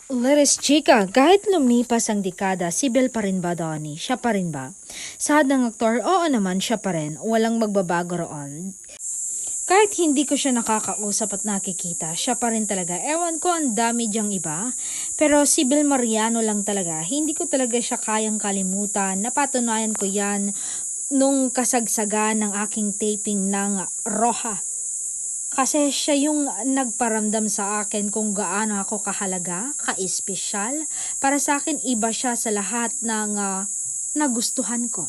Leres chika, kahit lumipas ang dekada, si Bel pa rin ba, Donnie? Siya pa rin ba? Sahad ng aktor, oo naman, siya pa rin. Walang magbabago roon. Kahit hindi ko siya nakakausap at nakikita, siya pa rin talaga. Ewan ko, ang dami diyang iba. Pero si Bel Mariano lang talaga. Hindi ko talaga siya kayang kalimutan. Napatunayan ko yan nung kasagsagan ng aking taping ng Roja. Kasi siya yung nagparamdam sa akin kung gaano ako kahalaga, ka-espesyal. Para sa akin, iba siya sa lahat ng nagustuhan ko.